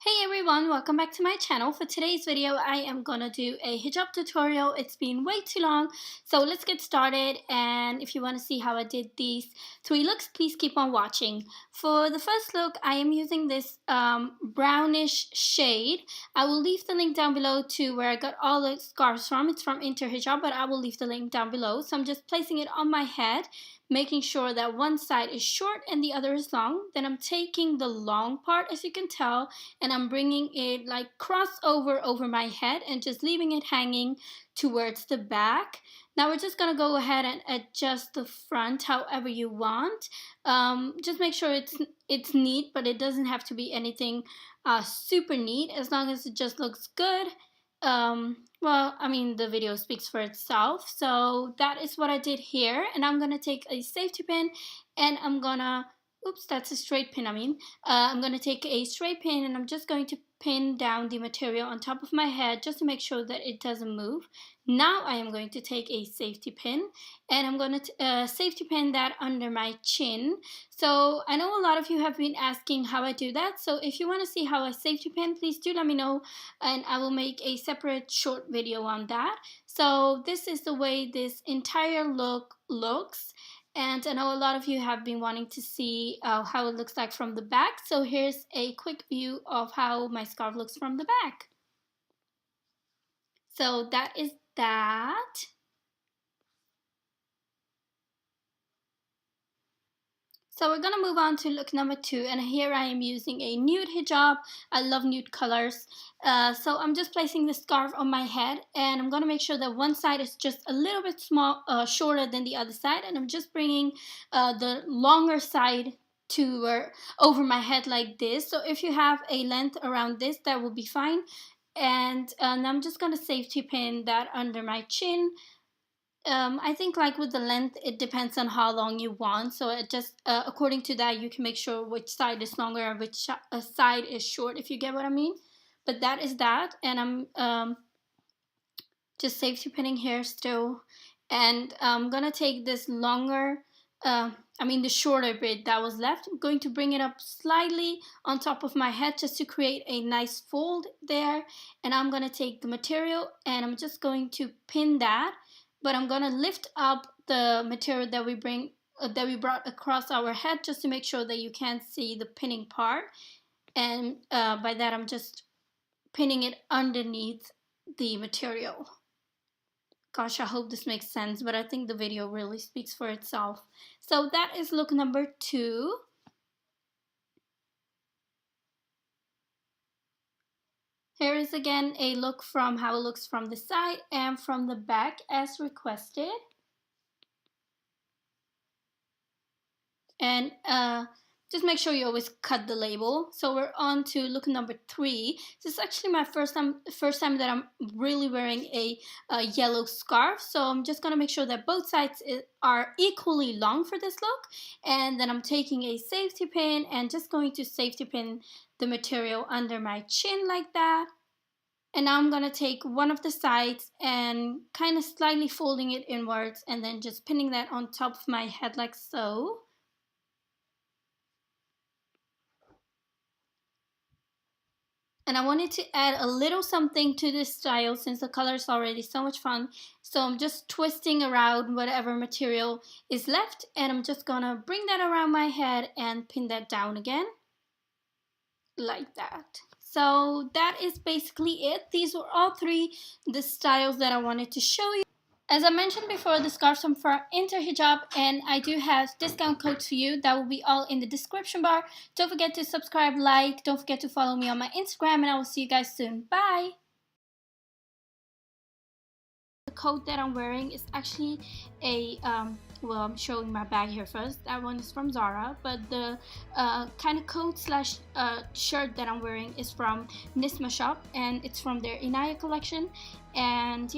Hey everyone, welcome back to my channel. For today's video, I am gonna do a hijab tutorial. It's been way too long, so let's get started. And if you want to see how I did these 3 looks, please keep on watching. For the first look, I am using this brownish shade. I will leave the link down below to where I got all the scarves from. It's from Inter Hijab, but I will leave the link down below. So I'm just placing it on my head, making sure that one side is short and the other is long. Then I'm taking the long part, as you can tell, and I'm bringing it like over my head and just leaving it hanging towards the back. Now we're just gonna go ahead and adjust the front however you want. Just make sure it's neat, but it doesn't have to be anything super neat, as long as it just looks good. Well, I mean, the video speaks for itself. So that is what I did here, and I'm gonna take a safety pin and I'm gonna, oops, that's a straight pin. I'm gonna take a straight pin and I'm just going to pin down the material on top of my head just to make sure that it doesn't move. Now I am going to take a safety pin and I'm going to safety pin that under my chin. So I know a lot of you have been asking how I do that. So if you want to see how I safety pin, please do let me know and I will make a separate short video on that. So this is the way this entire look looks. And I know a lot of you have been wanting to see how it looks like from the back. So here's a quick view of how my scarf looks from the back. So that is that. So we're going to move on to look number 2, and here I am using a nude hijab. I love nude colors. So I'm just placing the scarf on my head, and I'm going to make sure that one side is just a little bit shorter than the other side, and I'm just bringing the longer side over my head like this. So if you have a length around this, that will be fine. And I'm just going to safety pin that under my chin. I think like with the length, it depends on how long you want. So it just according to that, you can make sure which side is longer and which side is short, if you get what I mean. But that is that, and I'm just safety pinning here still, and I'm gonna take this longer, the shorter bit that was left. I'm going to bring it up slightly on top of my head just to create a nice fold there, and I'm gonna take the material and I'm just going to pin that. But I'm gonna lift up the material that we brought across our head just to make sure that you can't see the pinning part. And by that, I'm just pinning it underneath the material. Gosh, I hope this makes sense, but I think the video really speaks for itself. So that is look number 2. Here is again a look from how it looks from the side and from the back as requested. And just make sure you always cut the label. So we're on to look number 3. This is actually my first time that I'm really wearing a yellow scarf. So I'm just going to make sure that both sides are equally long for this look. And then I'm taking a safety pin and just going to safety pin the material under my chin like that. And now I'm going to take one of the sides and kind of slightly folding it inwards and then just pinning that on top of my head like so. And I wanted to add a little something to this style since the color is already so much fun. So I'm just twisting around whatever material is left, and I'm just gonna bring that around my head and pin that down again like that. So that is basically it. These were all 3 the styles that I wanted to show you. As I mentioned before, the scarves are from Inter Hijab, and I do have discount codes for you. That will be all in the description bar. Don't forget to subscribe, like, don't forget to follow me on my Instagram, and I will see you guys soon. Bye! The coat that I'm wearing is actually a, well, I'm showing my bag here first. That one is from Zara, but the kind of coat slash shirt that I'm wearing is from Nisma Shop, and it's from their Inaya collection. And yeah.